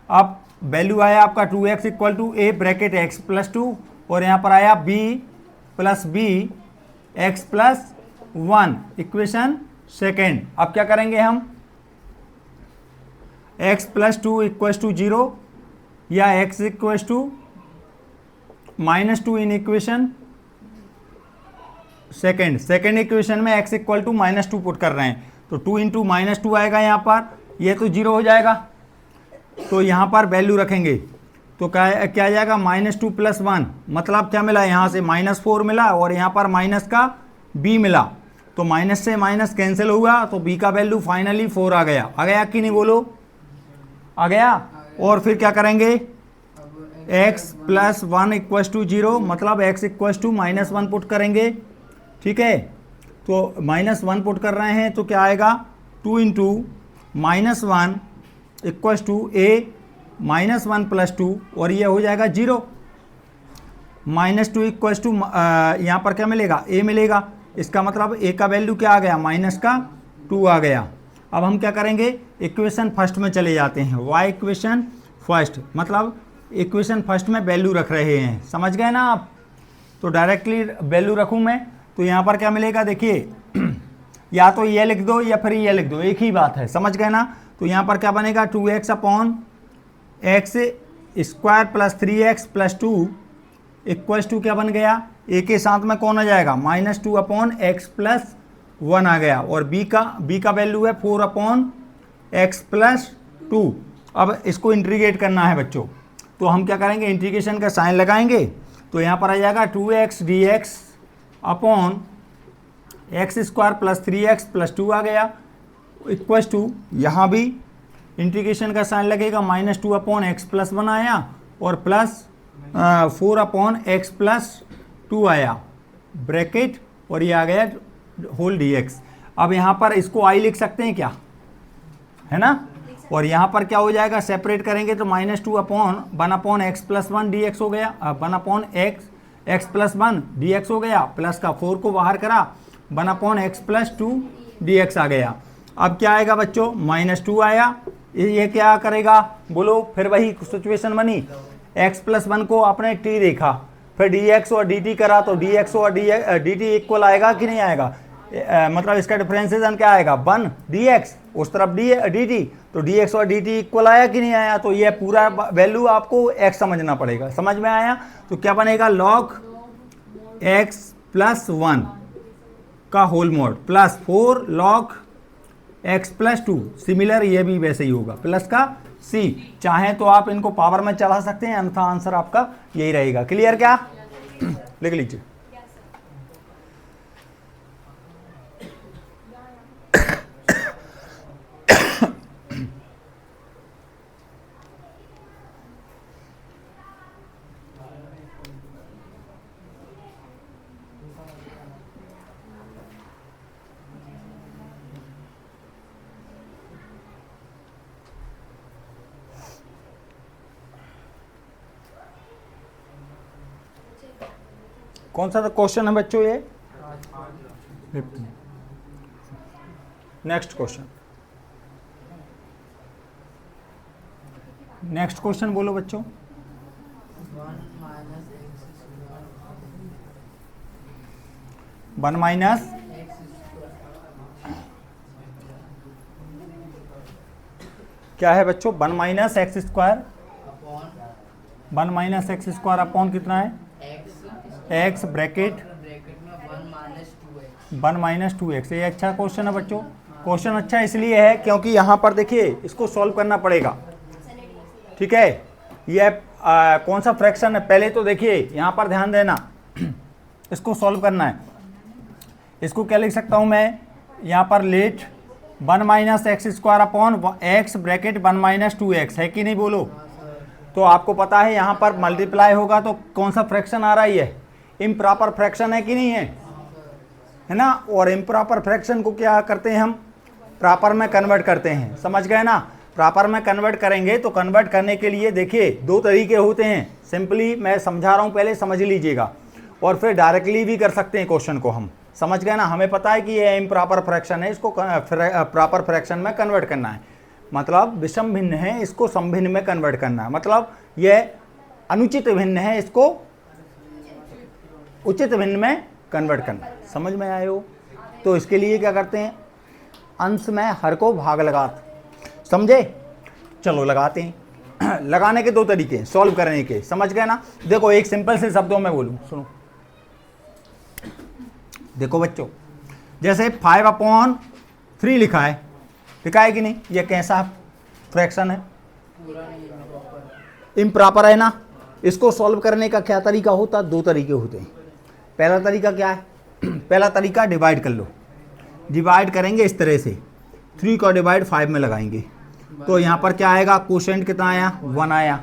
अब वैल्यू आया आपका 2x equal to a bracket x plus 2 और यहाँ पर आया b plus b x plus 1, equation second. अब क्या करेंगे हम, x प्लस 2 इक्वल टू 0 या x equal to -2 in equation second. Second equation में x इक्वल टू -2 पुट कर रहे हैं, तो 2 इंटू -2 आएगा यहाँ पर, ये तो 0 हो जाएगा। तो यहाँ पर वैल्यू रखेंगे तो क्या आ जाएगा, -2 प्लस 1, मतलब क्या मिला, यहाँ से -4 मिला और यहाँ पर माइनस का b मिला, तो माइनस से माइनस कैंसिल हुआ, तो b का वैल्यू फाइनली 4 आ गया। आ गया कि नहीं, बोलो आ गया। और फिर क्या करेंगे, x प्लस 1 इक्वल टू 0, मतलब x इक्वल टू -1 पुट करेंगे, ठीक है। तो -1 पुट कर रहे हैं तो क्या आएगा, 2 into -1 equal to a -1 plus 2 और ये हो जाएगा 0। -2 इक्वल टू यहाँ पर क्या मिलेगा, a मिलेगा, इसका मतलब a का वैल्यू क्या आ गया, -2 आ गया। अब हम क्या करेंगे, इक्वेशन फर्स्ट में चले जाते हैं, y इक्वेशन फर्स्ट, मतलब इक्वेशन फर्स्ट में वैल्यू रख रहे हैं, समझ गए ना आप। तो डायरेक्टली वैल्यू रखूँ मैं, तो यहाँ पर क्या मिलेगा, देखिए या तो ये लिख दो या फिर ये लिख दो, एक ही बात है, समझ गए ना। तो यहाँ पर क्या बनेगा, 2x upon x square plus 3x plus 2 equals to क्या बन गया, a के साथ में कौन आ जाएगा, -2 अपॉन एक्स प्लस 1 आ गया और b का वैल्यू है 4 अपॉन एक्स प्लस 2। अब इसको इंटीग्रेट करना है बच्चों, तो हम क्या करेंगे, इंटीग्रेशन का साइन लगाएंगे, तो यहाँ पर आ जाएगा 2x dx upon x square plus 3x plus 2 आ गया, इक्वल्स टू यहाँ भी इंटीग्रेशन का साइन लगेगा, -2 अपॉन एक्स प्लस 1 आया और प्लस 4 अपॉन एक्स प्लस 2 आया, ब्रैकेट, और ये आ गया होल dx। अब यहाँ पर इसको i लिख सकते हैं क्या, है ना। और यहाँ पर क्या हो जाएगा, सेपरेट करेंगे तो -2 upon 1 upon x plus 1 dx हो गया, 1 अपॉन एक्स प्लस 1 dx हो गया, प्लस का 4 को बाहर करा, 1 अपॉन एक्स प्लस 2 dx आ गया। अब क्या आएगा बच्चों, -2 आया, ये क्या करेगा, बोलो, फिर वही सिचुएशन बनी, x प्लस 1 को आपने t देखा फिर dx और dt करा तो dx और dt इक्वल आएगा कि नहीं आएगा? मतलब इसका डिफरेंशिएशन क्या आएगा? 1 dx, उस तरफ dt, तो dx और dt इक्वल आया कि नहीं आया? तो ये पूरा वैल्यू आपको x समझना पड़ेगा। समझ में आया? तो क्या बनेगा? log x प्लस 1 का whole mod plus 4 log x plus 2। Similar ये भी वैसे ही होगा, प्लस का c। चाहे तो आप इनको पावर में चढ़ा सकते हैं, अन्यथा आंसर आपका यही रहेगा। क्लियर क्या? लिख लीजिए। कौन सा क्वेश्चन है बच्चों ये? नेक्स्ट क्वेश्चन, नेक्स्ट क्वेश्चन बोलो बच्चों। 1 माइनस क्या है बच्चों? 1 minus x square, 1 minus x square upon कितना है? x bracket 1 minus 2x। ये अच्छा क्वेश्चन है बच्चों। क्वेश्चन अच्छा इसलिए है क्योंकि यहाँ पर देखिए इसको सॉल्व करना पड़ेगा। ठीक है, ये कौन सा फ्रैक्शन है? पहले तो देखिए यहाँ पर ध्यान देना, इसको सॉल्व करना है। इसको क्या लिख सकता हूँ मैं? यहाँ पर let 1 minus x square upon x bracket 1 minus 2x है कि नहीं बोलो? तो आपको पता है यहाँ पर मल्टीप्लाई होगा तो कौन सा फ्रैक्शन आ रहा है? ये इम्प्रॉपर फ्रैक्शन है कि नहीं है? है ना? और इम्प्रॉपर फ्रैक्शन को क्या करते हैं हम? प्रॉपर में कन्वर्ट करते हैं। समझ गए ना? प्रॉपर में कन्वर्ट करेंगे तो कन्वर्ट करने के लिए देखिए 2 तरीके होते हैं। सिंपली मैं समझा रहा हूँ, पहले समझ लीजिएगा, और फिर डायरेक्टली भी कर सकते हैं क्वेश्चन को हम। समझ गए ना? हमें पता है कि ये इम्प्रॉपर फ्रैक्शन है, इसको प्रॉपर फ्रैक्शन में कन्वर्ट करना है। मतलब विषम भिन्न है, इसको समभिन्न में कन्वर्ट करना है। मतलब ये अनुचित भिन्न है, इसको उचित भिन्न में कन्वर्ट करना। समझ में आए हो? तो इसके लिए क्या करते हैं? अंश में हर को भाग लगाते। समझे? चलो लगाते हैं। लगाने के 2 तरीके हैं सॉल्व करने के। समझ गए ना? देखो एक सिंपल से शब्दों में बोलूं, सुनो। देखो बच्चों, जैसे 5/3 लिखा है, लिखा है कि नहीं? ये कैसा फ्रैक्शन है? इम्प्रॉपर है ना? इसको सॉल्व करने का क्या तरीका होता है? 2 तरीके होते हैं। पहला तरीका क्या है? पहला तरीका डिवाइड कर लो। डिवाइड करेंगे इस तरह से, 3 को डिवाइड 5 में लगाएंगे तो यहाँ पर क्या आएगा? कोशेंट कितना आया? 1 आया।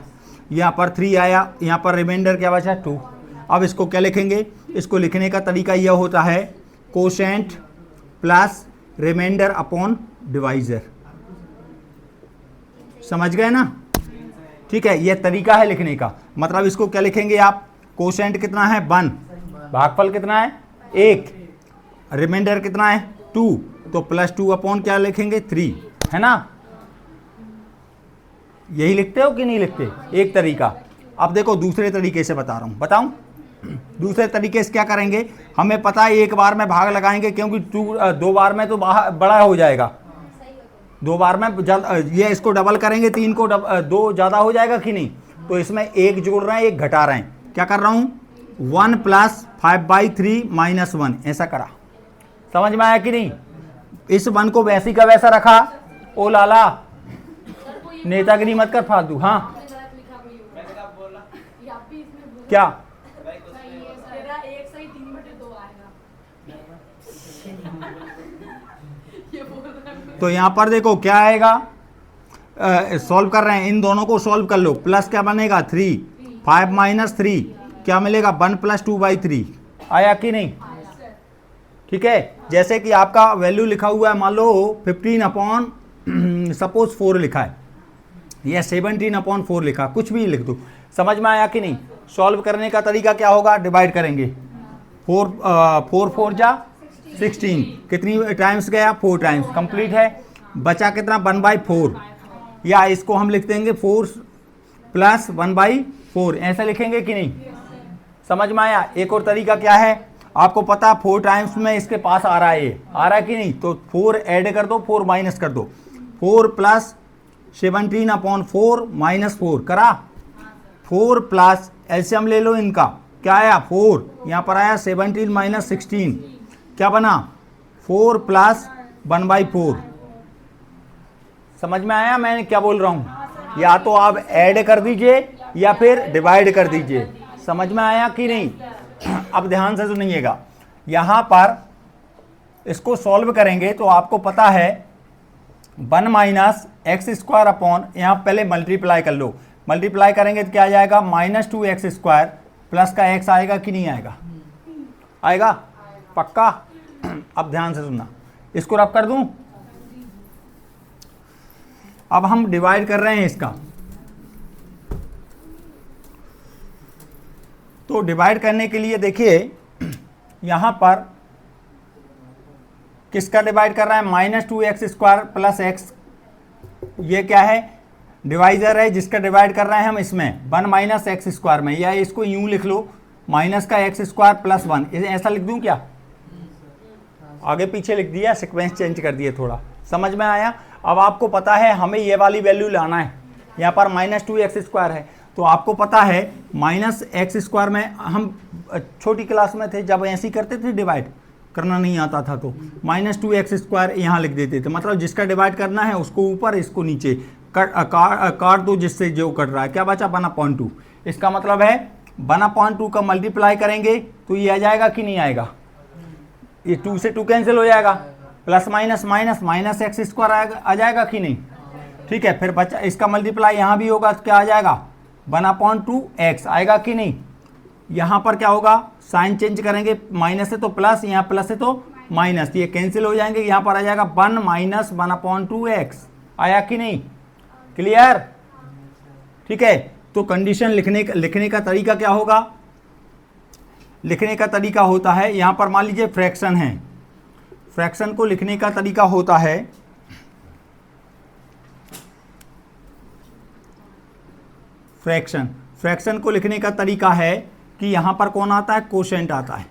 यहाँ पर 3 आया, यहाँ पर रिमाइंडर क्या बचा? 2। अब इसको क्या लिखेंगे? इसको लिखने का तरीका यह होता है quotient plus remainder upon divisor. समझ गए ना? ठीक है, यह तरीका है लिखने का। मतलब इसको क्या लिखेंगे आप? कोशेंट कितना है? 1, भागफल कितना है? 1, रिमाइंडर कितना है? 2, तो प्लस 2 अपॉन क्या लिखेंगे? 3, है ना? यही लिखते हो कि नहीं लिखते? एक तरीका। अब देखो दूसरे तरीके से बता रहा हूं, बताऊं? दूसरे तरीके से क्या करेंगे? हमें पता है एक बार में भाग लगाएंगे, क्योंकि 2 बार में तो बड़ा हो जाएगा। 2 बार में ये इसको डबल करेंगे, 3 को 2 ज़्यादा हो जाएगा कि नहीं? तो इसमें 1 जोड़ रहे हैं, 1 घटा रहे हैं। क्या कर रहा हूँ? 1 प्लस 5/3 माइनस 1, ऐसा करा। समझ में आया कि नहीं? इस 1 को वैसी का वैसा रखा। ओ लाला, नेतागिरी मत कर फालतू। हाँ क्या? तो यहाँ पर देखो क्या आएगा? सॉल्व कर रहे हैं, इन दोनों को सॉल्व कर लो। प्लस क्या बनेगा? 3, 5 माइनस 3 क्या मिलेगा? 1 प्लस 2/3 आया कि नहीं? ठीक है, जैसे कि आपका वैल्यू लिखा हुआ है, मान लो 15 अपॉन सपोज 4 लिखा है, या 17/4 लिखा, कुछ भी लिख दो। समझ में आया कि नहीं? सॉल्व करने का तरीका क्या होगा? डिवाइड करेंगे। 4 4 जा 16, कितनी टाइम्स गया? 4 टाइम्स। कंप्लीट है। बचा कितना? 1/4, या इसको हम लिख देंगे 4 प्लस 1/4, ऐसा लिखेंगे कि नहीं? समझ में आया। एक और तरीका क्या है, आपको पता 4 टाइम्स में इसके पास आ रहा है, ये आ रहा है कि नहीं, तो 4 ऐड कर दो, 4 माइनस कर दो, 4 प्लस 17/4 माइनस 4 करा, 4 प्लस एलसीएम ले लो इनका, क्या आया 4, यहाँ पर आया 17 माइनस 16, क्या बना 4 प्लस 1/4। समझ में आया मैं क्या बोल रहा हूँ, या तो आप ऐड कर दीजिए या फिर डिवाइड कर दीजिए। समझ में आया कि नहीं। अब ध्यान से सुनिएगा, यहाँ पर इसको सॉल्व करेंगे तो आपको पता है 1 माइनस एक्स स्क्वायर अपॉन, यहाँ पहले मल्टीप्लाई कर लो, मल्टीप्लाई करेंगे तो क्या आ जाएगा -2x² प्लस का x आएगा कि नहीं आएगा, आएगा पक्का। अब ध्यान से सुनना, इसको रब कर दूं, अब हम डिवाइड कर रहे हैं इसका, तो डिवाइड करने के लिए देखिए यहां पर किसका डिवाइड कर रहा है, -2x² प्लस x, ये क्या है डिवाइजर है जिसका डिवाइड कर रहे हैं हम इसमें 1 माइनस x² में, या इसको यूं लिख लो माइनस का x² प्लस 1, ऐसा लिख दूं क्या, आगे पीछे लिख दिया, सीक्वेंस चेंज कर दिए थोड़ा, समझ में आया। अब आपको पता है हमें ये वाली वैल्यू लाना है, यहाँ पर -2x² है, तो आपको पता है -x² में हम छोटी क्लास में थे जब ऐसे ही करते थे, डिवाइड करना नहीं आता था तो -2x² यहाँ लिख देते थे, मतलब जिसका डिवाइड करना है उसको ऊपर इसको नीचे काट दो, जिससे जो कट रहा है, क्या बचा 1/2। इसका मतलब है 1/2 का मल्टीप्लाई करेंगे तो ये आ जाएगा कि नहीं आएगा, ये 2 से 2 कैंसिल हो जाएगा, plus minus minus minus x² आ जाएगा कि नहीं, ठीक है। फिर बचा इसका मल्टीप्लाई यहाँ भी होगा तो क्या आ जाएगा 1/2x आएगा कि नहीं। यहाँ पर क्या होगा, साइन चेंज करेंगे, माइनस है तो प्लस, यहाँ प्लस है तो माइनस, ये कैंसिल हो जाएंगे, यहाँ पर आ जाएगा 1 माइनस 1/2x, आया कि नहीं, क्लियर, ठीक है। तो कंडीशन लिखने का तरीका क्या होगा, लिखने का तरीका होता है, यहाँ पर मान लीजिए फ्रैक्शन है, फ्रैक्शन को लिखने का तरीका होता है फ्रैक्शन को लिखने का तरीका है कि यहाँ पर कौन आता है, कोशेंट आता है,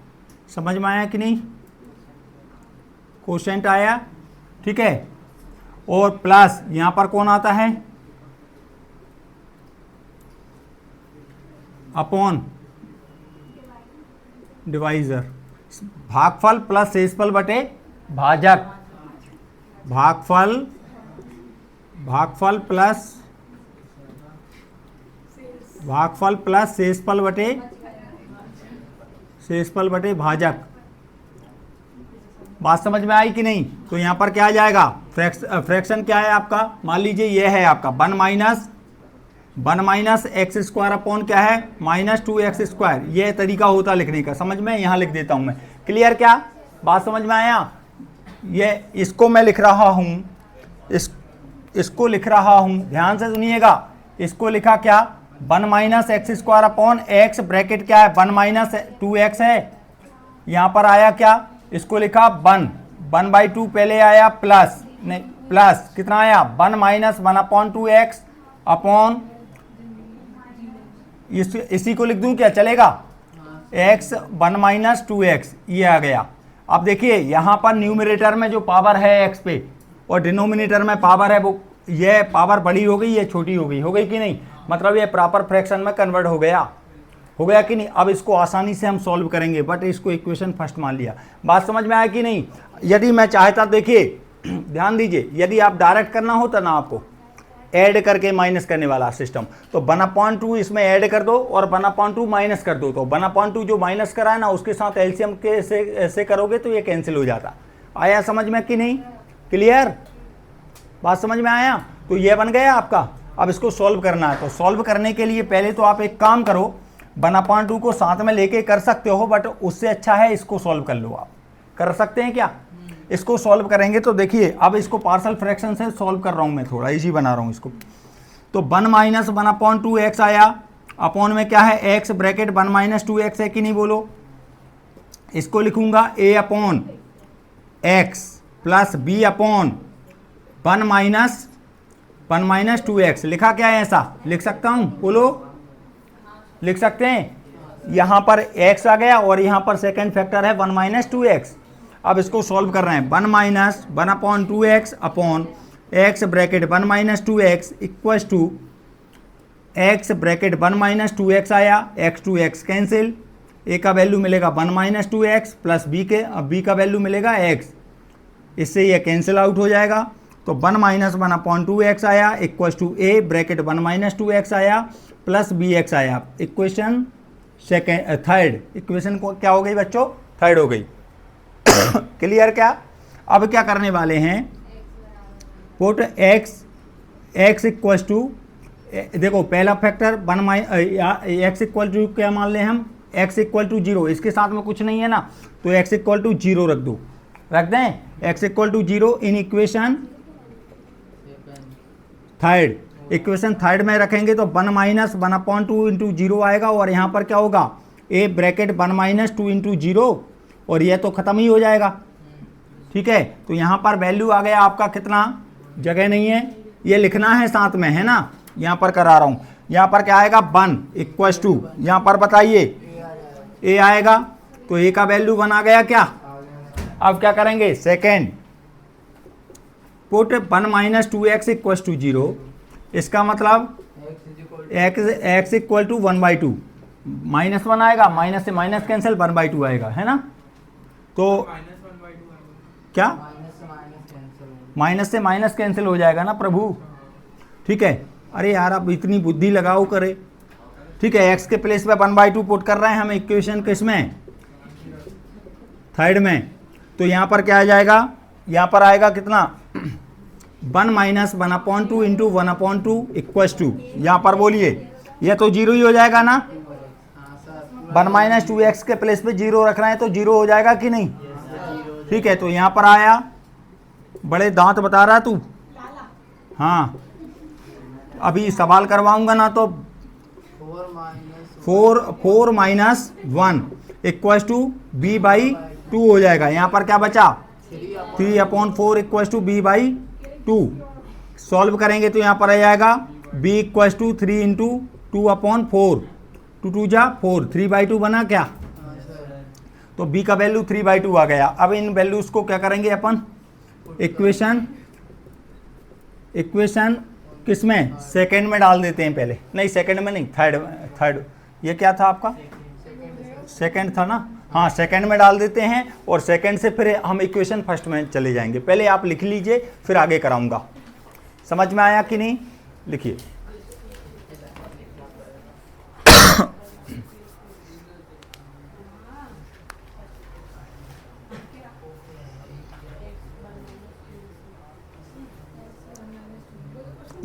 समझ में आया कि नहीं, कोशेंट आया, ठीक है। और प्लस यहाँ पर कौन आता है, अपॉन डिवाइजर, भागफल प्लस शेषफल बटे भाजक, भागफल प्लस शेषफल बटे भाजक। बात समझ में आई कि नहीं। तो यहाँ पर क्या आ जाएगा, फ्रैक्शन क्या है आपका, मान लीजिए ये है आपका 1 माइनस x² अपॉन क्या है -2x², ये तरीका होता लिखने का, समझ में, यहाँ लिख देता हूँ मैं, क्लियर, क्या बात समझ में आया। ये इसको मैं लिख रहा हूँ, इसको लिख रहा हूँ, ध्यान से सुनिएगा, इसको लिखा क्या 1 minus x² upon x, bracket क्या है 1 माइनस 2x है, यहाँ पर आया क्या, इसको लिखा 1/2 पहले आया प्लस, नहीं प्लस कितना आया 1 माइनस 1/2x अपॉन, इसी को लिख दूं क्या चलेगा, x 1 माइनस 2x, ये आ गया। अब देखिए यहाँ पर न्यूमरेटर में जो पावर है x पे और डिनोमिनेटर में पावर है वो, ये पावर बड़ी हो गई, ये छोटी हो गई कि नहीं, मतलब ये प्रॉपर फ्रैक्शन में कन्वर्ट हो गया कि नहीं। अब इसको आसानी से हम सॉल्व करेंगे, बट इसको इक्वेशन फर्स्ट मान लिया, बात समझ में आया कि नहीं। यदि मैं चाहता, देखिए ध्यान दीजिए, यदि आप डायरेक्ट करना होता ना आपको ऐड करके माइनस करने वाला सिस्टम, तो 1/2 इसमें ऐड कर दो और 1/2 माइनस कर दो, तो 1/2 जो माइनस करा है ना उसके साथ एलसीएम के ऐसे करोगे तो ये कैंसिल हो जाता। आया समझ में कि नहीं, क्लियर, बात समझ में आया। तो ये बन गया आपका। अब इसको सॉल्व करना है, तो सॉल्व करने के लिए पहले तो आप एक काम करो, 1/2 को साथ में लेके कर सकते हो, बट उससे अच्छा है इसको सॉल्व कर लो। आप कर सकते हैं क्या, इसको सॉल्व करेंगे तो देखिए, अब इसको पार्शियल फ्रैक्शन से सॉल्व कर रहा हूं मैं, थोड़ा इजी बना रहा हूं इसको। तो 1 माइनस 1/2x आया, अपॉन में क्या है x, ब्रैकेट 1 माइनस 2x है कि नहीं बोलो, इसको लिखूंगा a upon x plus b upon 1 minus 2x, लिखा क्या है, ऐसा लिख सकता हूं, बोलो लिख सकते हैं, यहाँ पर x आ गया और यहाँ पर सेकेंड फैक्टर है 1 माइनस 2x। अब इसको सॉल्व कर रहे हैं, 1 minus 1/2x upon x bracket 1 minus 2x equals to x bracket 1 minus 2x आया, x to x cancel, a का वैल्यू मिलेगा 1 माइनस 2x प्लस b का वैल्यू मिलेगा x, इससे ये कैंसिल आउट हो जाएगा। तो 1 माइनस 1/2x आया equals to a bracket 1 minus 2x आया प्लस bx आया। इक्वेशन थर्ड, इक्वेशन को क्या हो गई बच्चों, थर्ड हो गई। क्लियर क्या? अब क्या करने वाले हैं, पुट x इक्वल्स टू, देखो पहला फैक्टर 1 x इक्वल टू क्या मान लें हम, x इक्वल टू 0, इसके साथ में कुछ नहीं है ना, तो x इक्वल टू 0 रख दो, रख दें x equal to 0 in equation third. Equation third में रखेंगे तो 1 माइनस 1/2 इंटू 0 आएगा और यहाँ पर क्या होगा, a ब्रैकेट 1 माइनस 2 इंटू 0, और यह तो ख़त्म ही हो जाएगा। ठीक है, तो यहाँ पर वैल्यू आ गया आपका कितना, जगह नहीं है, ये लिखना है साथ में, है ना, यहाँ पर करा रहा हूँ। यहाँ पर क्या आएगा 1 इक्वल्स टू, यहाँ पर बताइए a आएगा, तो a का वैल्यू 1 आ गया क्या। अब क्या करेंगे, second put 1 minus 2x equals to 0, इसका मतलब x इक्वल टू 1/2, -1 आएगा, माइनस से माइनस कैंसिल, 1/2 आएगा, है ना। तो क्या माइनस से माइनस कैंसिल हो जाएगा ना प्रभु। ठीक है, अरे यार आप इतनी बुद्धि लगाओ करे। ठीक है, x के प्लेस पे 1/2 पुट कर रहे हैं हम इक्वेशन किसमें, थर्ड में। तो यहाँ पर क्या आ जाएगा, यहाँ पर आएगा कितना, 1 माइनस 1/2 इंटू 1/2 इक्वल्स टू, यहाँ पर बोलिए यह तो 0 ही हो जाएगा ना, 1 माइनस 2x के प्लेस पे 0 रख रहे हैं तो 0 हो जाएगा कि नहीं। ठीक है, तो यहाँ पर आया, बड़े दांत बता रहा तू, हाँ अभी सवाल करवाऊंगा ना तो 4 माइनस 1 इक्वल्स टू b/2 हो जाएगा। यहाँ पर क्या बचा, 3/4 इक्वल्स टू b/2। सॉल्व करेंगे तो यहाँ पर आ जाएगा b इक्वल्स टू 3 इंटू 2/4, 2 2 जा 4, 3/2 बना क्या, तो b का वैल्यू 3/2 आ गया। अब इन वैल्यूज को क्या करेंगे अपन, इक्वेशन किसमें, सेकंड में डाल देते हैं पहले, नहीं सेकंड में नहीं, थर्ड, ये क्या था आपका, सेकंड था ना, हाँ सेकंड में डाल देते हैं और सेकंड से फिर हम इक्वेशन फर्स्ट में चले जाएंगे। पहले आप लिख लीजिए फिर आगे कराऊंगा। समझ में आया कि नहीं, लिखिए।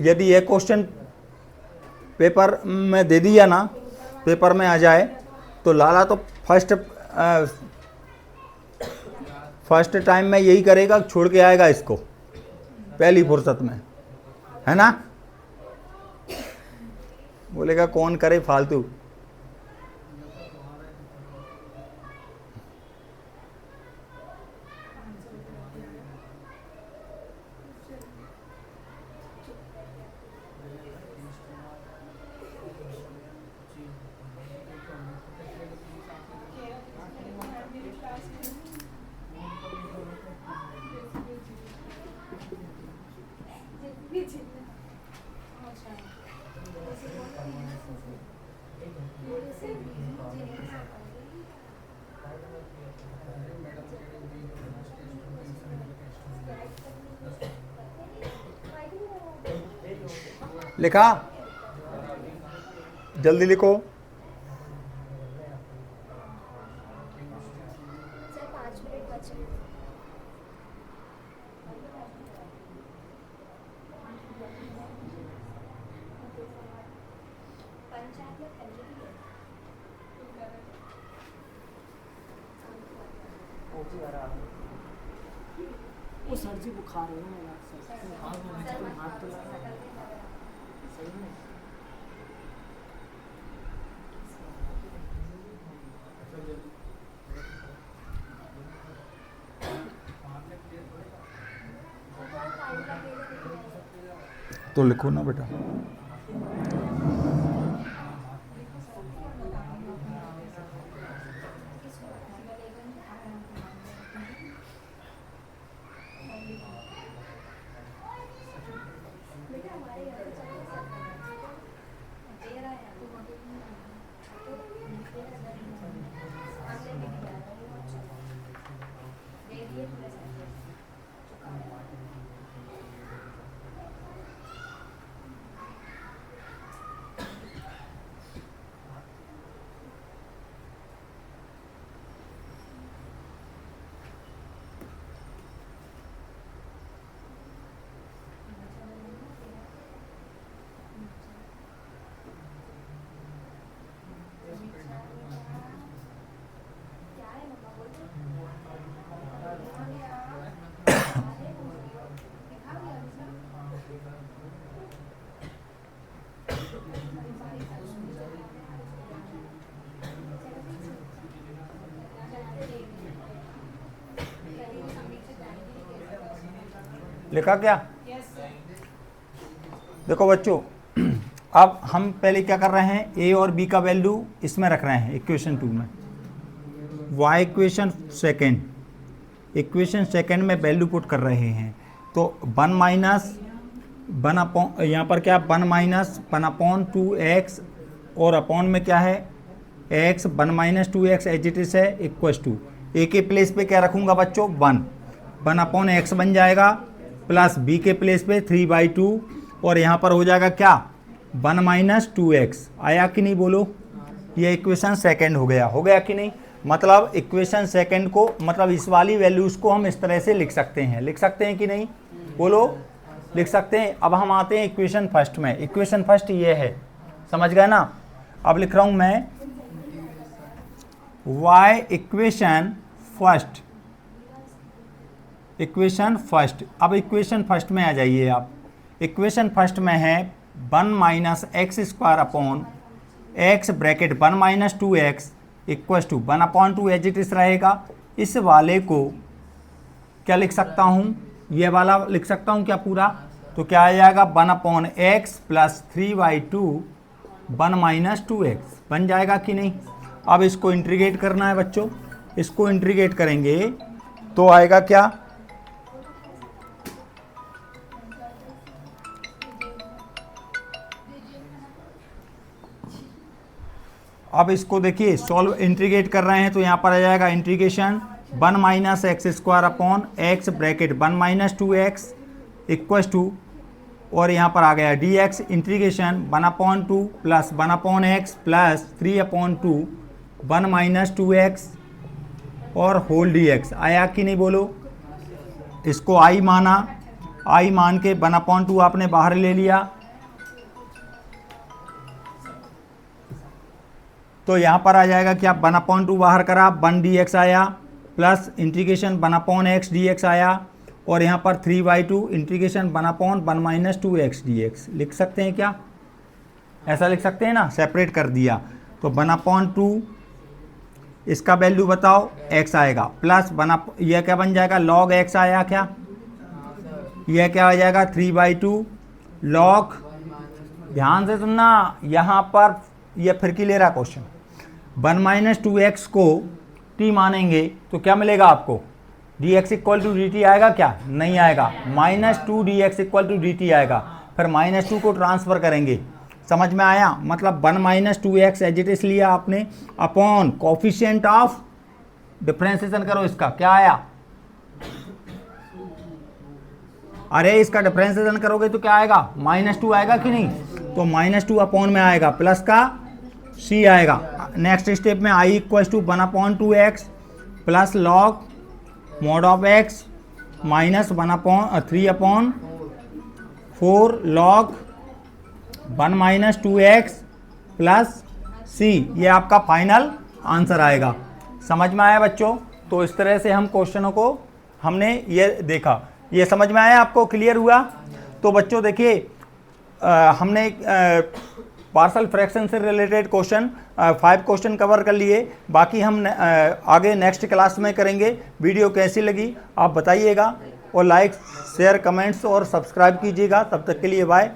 यदि ये क्वेश्चन पेपर में दे दिया ना, पेपर में आ जाए तो लाला तो फर्स्ट टाइम में यही करेगा, छोड़ के आएगा इसको पहली फुर्सत में, है ना, बोलेगा कौन करे फालतू। लिखा, जल्दी लिखो। वो सर जी बुखार है ना यार, हाथ तो लगा सही में। तो लिखो ना बेटा। लिखा क्या? देखो बच्चों, अब हम पहले क्या कर रहे हैं, ए और बी का वैल्यू इसमें रख रहे हैं इक्वेशन 2 में। वाई इक्वेशन सेकेंड में वैल्यू पुट कर रहे हैं। तो 1 अपॉन, यहाँ पर क्या 1-1/2x और अपॉन में क्या है x, 1-2x as it is है, इक्वस टू ए के प्लेस पे क्या रखूँगा बच्चों 1/x बन जाएगा, प्लस बी के प्लेस पे 3/2 और यहाँ पर हो जाएगा क्या 1-2x। आया कि नहीं बोलो? ये इक्वेशन सेकंड हो गया कि नहीं? मतलब इक्वेशन सेकंड को, मतलब इस वाली वैल्यूज़ को हम इस तरह से लिख सकते हैं कि नहीं? बोलो, लिख सकते हैं। अब हम आते हैं इक्वेशन फर्स्ट में। इक्वेशन फर्स्ट ये है, समझ गए ना? अब लिख रहा हूँ मैं y इक्वेशन फर्स्ट। अब इक्वेशन फर्स्ट में आ जाइए आप। इक्वेशन फर्स्ट में है 1-x² upon x bracket 1-2x equals to 1/2 as it is रहेगा। इस वाले को क्या लिख सकता हूँ, ये वाला लिख सकता हूँ क्या पूरा? तो क्या आ जाएगा 1/x प्लस 3/2 1-2x बन जाएगा कि नहीं? अब इसको इंटीग्रेट करना है बच्चों। इसको इंटीग्रेट करेंगे तो आएगा क्या, अब इसको देखिए सॉल्व इंटीग्रेट कर रहे हैं तो यहाँ पर आ जाएगा integration 1-x² upon x bracket 1-2x equals to, और यहाँ पर आ गया dx integration 1/2 plus 1/x plus 3/2 1-2x और होल dx। आया कि नहीं बोलो? इसको i माना, i मान के 1/2 आपने बाहर ले लिया, तो यहाँ पर आ जाएगा क्या 1/2 बाहर करा 1 dx आया, प्लस इंटीग्रेशन 1/x dx आया, और यहाँ पर 3/2 इंटीग्रेशन 1/1-2x dx। लिख सकते हैं क्या? ऐसा लिख सकते हैं ना, सेपरेट कर दिया। तो 1/2 इसका वैल्यू बताओ x आएगा, प्लस यह क्या बन जाएगा log x आया क्या, यह क्या आ जाएगा 3/2 log, ध्यान से सुनना, यहाँ पर यह फिर की ले रहा क्वेश्चन, 1-2x को t मानेंगे तो क्या मिलेगा आपको, dx इक्वल टू dt आएगा क्या? नहीं आएगा, -2 dx इक्वल टू dt आएगा, फिर -2 को ट्रांसफ़र करेंगे। समझ में आया? मतलब 1-2x एज इट इज लिया आपने अपॉन कोफिशिएंट ऑफ डिफरेंशिएशन करो, इसका क्या आया? अरे इसका डिफरेंशिएशन करोगे तो क्या आएगा -2 आएगा कि नहीं? तो -2 अपॉन में आएगा, प्लस का c आएगा। नेक्स्ट स्टेप में i equal to 1/2x plus log mod of x minus 3/4 log 1-2x plus c, ये आपका फाइनल आंसर आएगा। समझ में आया बच्चों? तो इस तरह से हम क्वेश्चनों को हमने ये देखा। ये समझ में आया आपको? क्लियर हुआ? तो बच्चों देखिए, हमने पार्शल फ्रैक्शन से रिलेटेड क्वेश्चन 5 क्वेश्चन कवर कर लिए, बाकी हम आगे नेक्स्ट क्लास में करेंगे। वीडियो कैसी लगी आप बताइएगा, और लाइक शेयर कमेंट्स और सब्सक्राइब कीजिएगा। तब तक के लिए बाय।